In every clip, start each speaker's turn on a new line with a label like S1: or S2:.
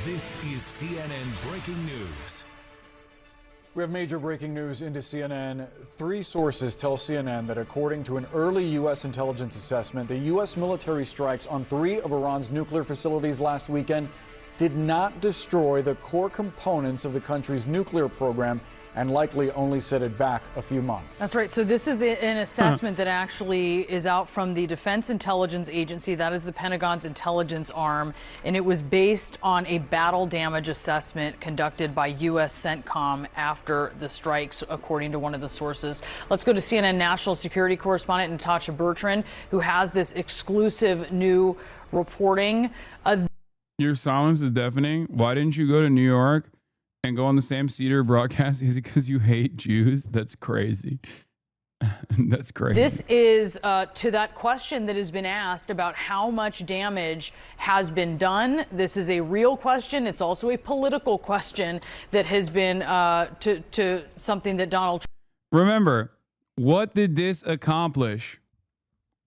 S1: This is CNN Breaking News.
S2: We have major breaking news into CNN. 3 sources tell CNN that according to an early U.S. intelligence assessment, the U.S. military strikes on 3 of Iran's nuclear facilities last weekend did not destroy the core components of the country's nuclear program and likely only set it back a few months.
S3: That's right. So this is an assessment that actually is out from the Defense Intelligence Agency. That is the Pentagon's intelligence arm. And it was based on a battle damage assessment conducted by U.S. CENTCOM after the strikes, according to one of the sources. Let's go to CNN national security correspondent Natasha Bertrand, who has this exclusive new reporting.
S4: Your silence is deafening. Why didn't you go to New York and go on the Sam Cedar broadcast? Is it because you hate Jews? That's crazy. That's crazy.
S3: This is to that question that has been asked about how much damage has been done. This is a real question. It's also a political question that has been to something that Donald Trump.
S4: Remember, what did this accomplish?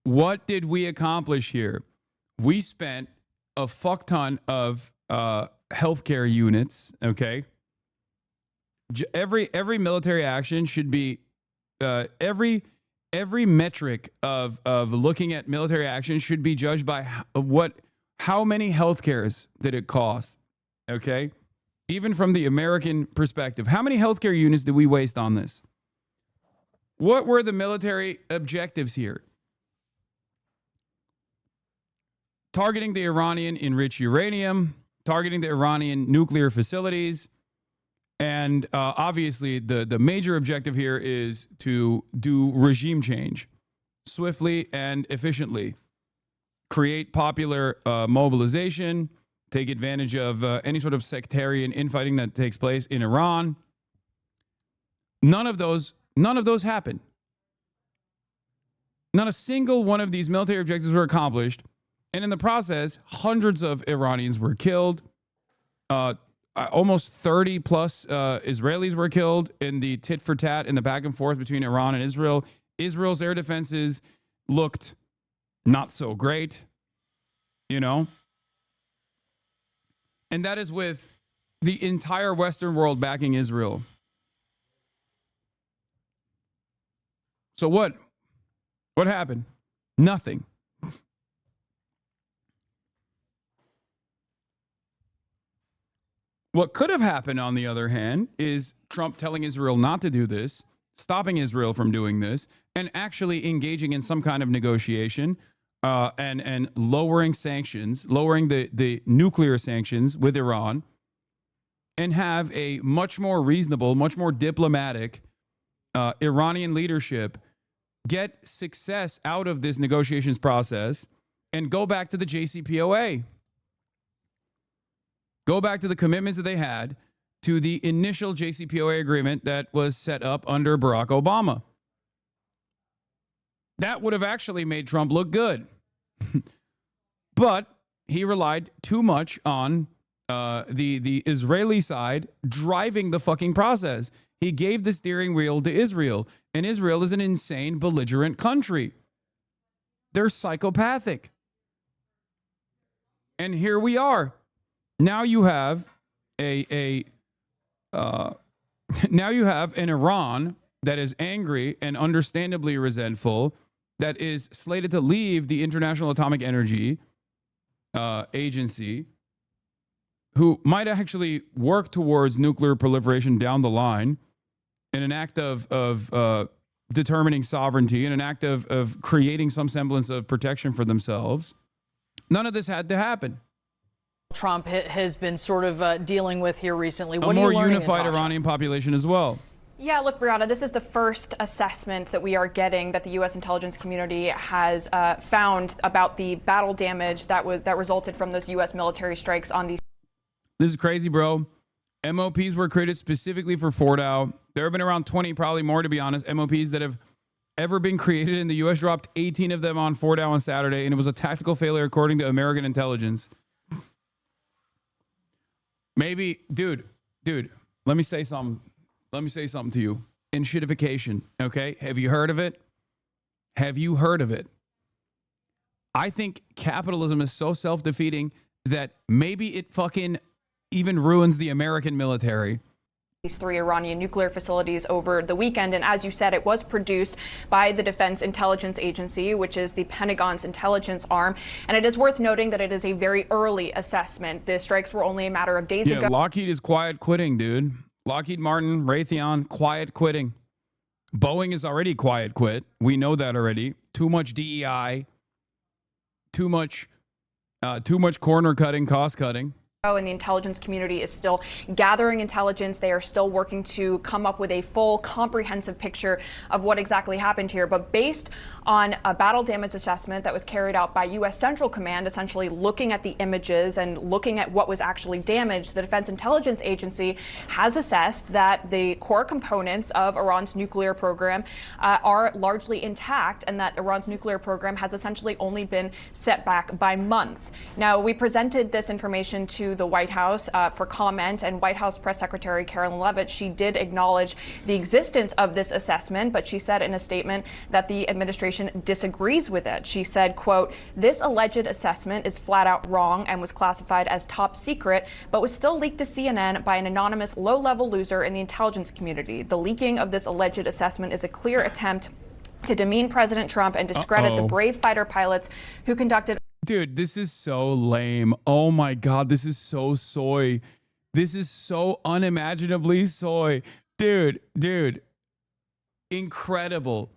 S4: What did we accomplish here? We spent a fuck ton of healthcare units, okay? Every military action should be every metric of looking at military action should be judged by how many healthcares did it cost, okay? Even from the American perspective, how many healthcare units did we waste on this? What were the military objectives here? Targeting the Iranian enriched uranium, targeting the Iranian nuclear facilities. And obviously, the major objective here is to do regime change swiftly and efficiently, create popular mobilization, take advantage of any sort of sectarian infighting that takes place in Iran. None of those happened. Not a single one of these military objectives were accomplished. And in the process, hundreds of Iranians were killed. Almost 30 plus Israelis were killed in the tit for tat in the back and forth between Iran and Israel. Israel's air defenses looked not so great, you know. And that is with the entire Western world backing Israel. So what happened? Nothing. What could have happened, on the other hand, is Trump telling Israel not to do this, stopping Israel from doing this, and actually engaging in some kind of negotiation and lowering sanctions, lowering the nuclear sanctions with Iran, and have a much more reasonable, much more diplomatic Iranian leadership get success out of this negotiations process and go back to the JCPOA. Go back to the commitments that they had to the initial JCPOA agreement that was set up under Barack Obama. That would have actually made Trump look good. But he relied too much on the Israeli side driving the fucking process. He gave the steering wheel to Israel, and Israel is an insane, belligerent country. They're psychopathic. And here we are. Now you have now you have an Iran that is angry and understandably resentful, that is slated to leave the International Atomic Energy Agency, who might actually work towards nuclear proliferation down the line in an act of determining sovereignty, in an act of creating some semblance of protection for themselves. None of this had to happen.
S3: Trump has been sort of dealing with here recently. What
S4: a
S3: are you
S4: more
S3: learning,
S4: unified
S3: Natasha?
S4: Iranian population as well.
S5: Yeah, look, Brianna, this is the first assessment that we are getting that the U.S. intelligence community has found about the battle damage that resulted from those U.S. military strikes on these.
S4: This is crazy, bro. MOPs were created specifically for Fordow. There have been around 20, probably more, to be honest, MOPs that have ever been created, and the U.S. dropped 18 of them on Fordow on Saturday, and it was a tactical failure according to American intelligence. Maybe, dude, let me say something. Let me say something to you. Enshittification, okay? Have you heard of it? Have you heard of it? I think capitalism is so self-defeating that maybe it fucking even ruins the American military.
S5: These 3 Iranian nuclear facilities over the weekend. And as you said, it was produced by the Defense Intelligence Agency, which is the Pentagon's intelligence arm. And it is worth noting that it is a very early assessment. The strikes were only a matter of days ago.
S4: Lockheed is quiet quitting, dude. Lockheed Martin, Raytheon, quiet quitting. Boeing is already quiet quit. We know that already. Too much DEI. Too much corner cutting, cost cutting.
S5: And the intelligence community is still gathering intelligence. They are still working to come up with a full, comprehensive picture of what exactly happened here. But based on a battle damage assessment that was carried out by U.S. Central Command, essentially looking at the images and looking at what was actually damaged, the Defense Intelligence Agency has assessed that the core components of Iran's nuclear program are largely intact, and that Iran's nuclear program has essentially only been set back by months. Now, we presented this information to the White House for comment, and White House Press Secretary Karen Leavitt, she did acknowledge the existence of this assessment, but she said in a statement that the administration disagrees with it. She said, quote, "This alleged assessment is flat out wrong and was classified as top secret, but was still leaked to CNN by an anonymous low-level loser in the intelligence community. The leaking of this alleged assessment is a clear attempt to demean President Trump and discredit the brave fighter pilots who conducted..."
S4: Dude, this is so lame. Oh my God, this is so soy. This is so unimaginably soy. Dude. Incredible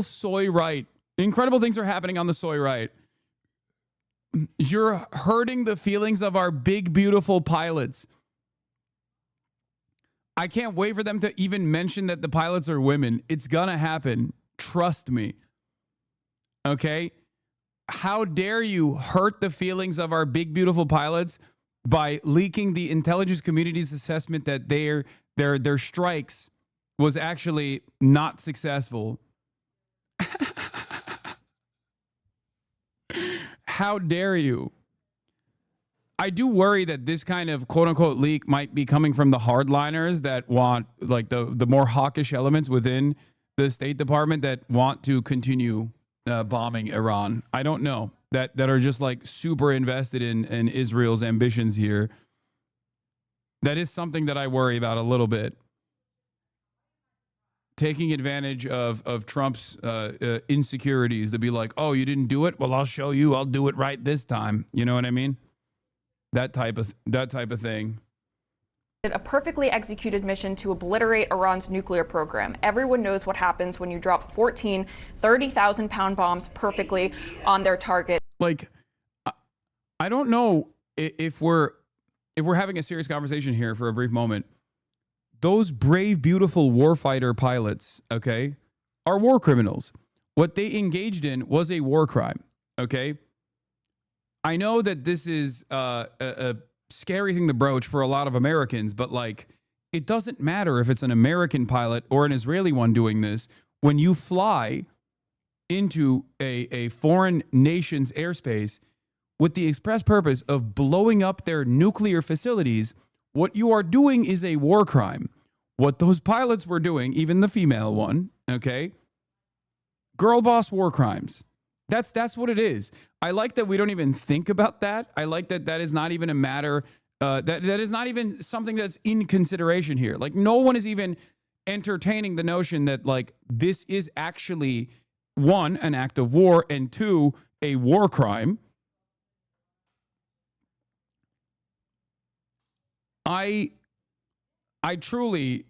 S4: soy right. Incredible things are happening on the soy right. You're hurting the feelings of our big, beautiful pilots. I can't wait for them to even mention that the pilots are women. It's gonna happen. Trust me. Okay? How dare you hurt the feelings of our big, beautiful pilots by leaking the intelligence community's assessment that their strikes was actually not successful. How dare you? I do worry that this kind of quote unquote leak might be coming from the hardliners that want, like, the more hawkish elements within the State Department that want to continue bombing Iran. I don't know, that are just like super invested in Israel's ambitions here. That is something that I worry about a little bit. Taking advantage of Trump's insecurities to be like, oh, you didn't do it? Well, I'll show you. I'll do it right this time. You know what I mean? That type of thing.
S5: A perfectly executed mission to obliterate Iran's nuclear program. Everyone knows what happens when you drop 14 30,000-pound bombs perfectly on their target.
S4: Like, I don't know if we're having a serious conversation here for a brief moment. Those brave, beautiful warfighter pilots, okay, are war criminals. What they engaged in was a war crime, okay? I know that this is a scary thing to broach for a lot of Americans, but like, it doesn't matter if it's an American pilot or an Israeli one doing this. When you fly into a foreign nation's airspace with the express purpose of blowing up their nuclear facilities, what you are doing is a war crime. What those pilots were doing, even the female one, okay? Girl boss war crimes. That's what it is. I like that we don't even think about that. I like that is not even a matter, that is not even something that's in consideration here. Like, no one is even entertaining the notion that, like, this is actually, one, an act of war, and two, a war crime. I truly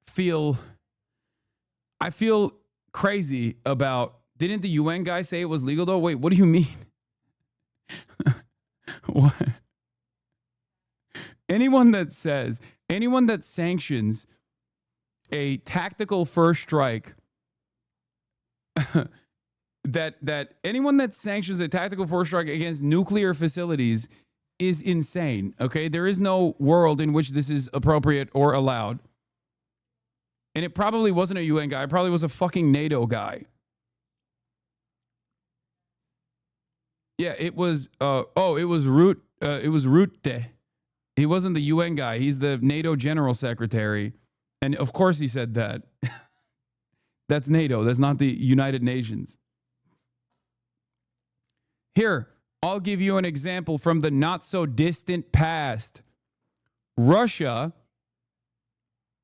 S4: feel crazy about, didn't the UN guy say it was legal though? Wait, what do you mean? What? Anyone that sanctions a tactical first strike, that anyone that sanctions a tactical first strike against nuclear facilities is insane, okay? There is no world in which this is appropriate or allowed. And it probably wasn't a UN guy. It probably was a fucking NATO guy. Yeah, it was, it was Rutte. He wasn't the UN guy. He's the NATO General Secretary. And of course he said that. That's NATO. That's not the United Nations. Here, I'll give you an example from the not so distant past. Russia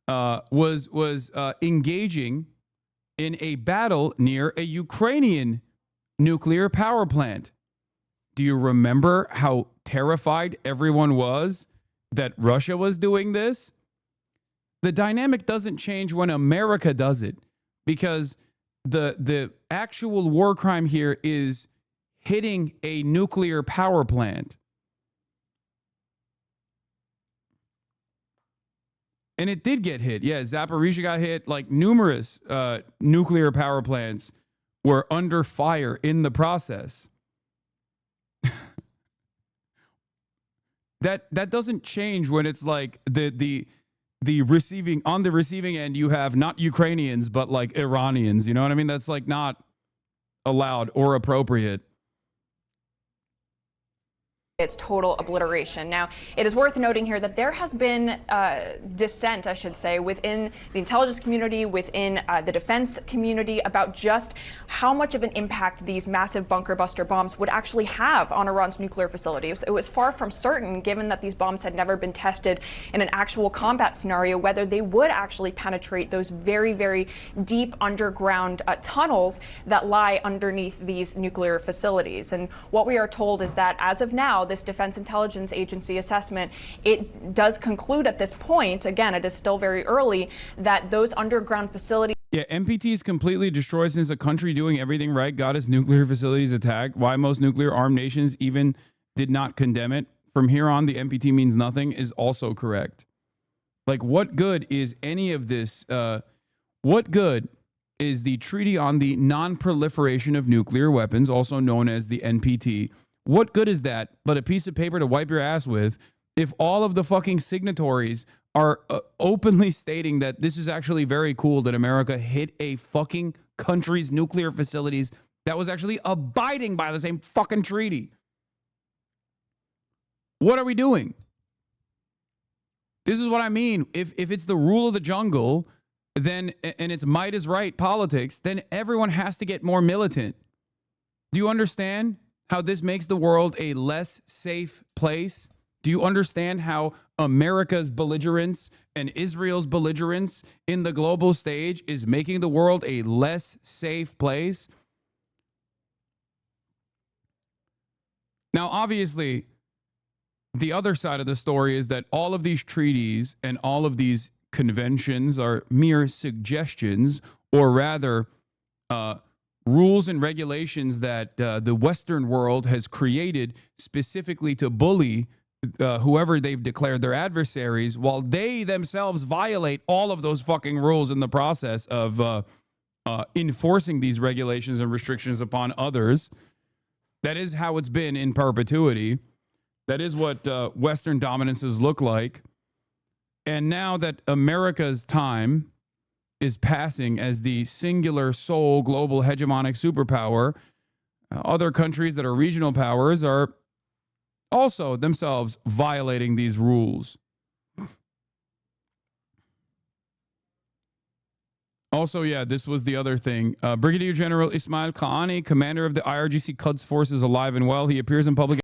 S4: was engaging in a battle near a Ukrainian nuclear power plant. Do you remember how terrified everyone was that Russia was doing this? The dynamic doesn't change when America does it, because the actual war crime here is hitting a nuclear power plant. And it did get hit. Yeah, Zaporizhia got hit. Like numerous nuclear power plants were under fire in the process. That doesn't change when it's like the receiving, on the receiving end you have not Ukrainians but like Iranians. You know what I mean? That's like not allowed or appropriate.
S5: It's total obliteration. Now, it is worth noting here that there has been dissent, I should say, within the intelligence community, within the defense community, about just how much of an impact these massive bunker buster bombs would actually have on Iran's nuclear facilities. It was far from certain, given that these bombs had never been tested in an actual combat scenario, whether they would actually penetrate those very, very deep underground tunnels that lie underneath these nuclear facilities. And what we are told is that as of now, this Defense Intelligence Agency assessment, it does conclude at this point, again, it is still very early, that those underground facilities.
S4: Yeah, NPT is completely destroyed since a country doing everything right got its nuclear facilities attacked. Why most nuclear armed nations even did not condemn it. From here on, the NPT means nothing is also correct. Like, what good is any of this? What good is the Treaty on the Non-Proliferation of Nuclear Weapons, also known as the NPT? What good is that but a piece of paper to wipe your ass with if all of the fucking signatories are openly stating that this is actually very cool that America hit a fucking country's nuclear facilities that was actually abiding by the same fucking treaty? What are we doing? This is what I mean. If it's the rule of the jungle, then, and it's might is right politics, then everyone has to get more militant. Do you understand how this makes the world a less safe place? Do you understand how America's belligerence and Israel's belligerence in the global stage is making the world a less safe place? Now, obviously, the other side of the story is that all of these treaties and all of these conventions are mere suggestions, or rather, rules and regulations that the Western world has created specifically to bully whoever they've declared their adversaries, while they themselves violate all of those fucking rules in the process of enforcing these regulations and restrictions upon others. That is how it's been in perpetuity. That is what Western dominances look like. And now that America's time is passing as the singular sole global hegemonic superpower, other countries that are regional powers are also themselves violating these rules. Also, yeah, this was the other thing. Brigadier General Ismail Qaani, commander of the IRGC Quds Force, is alive and well. He appears in public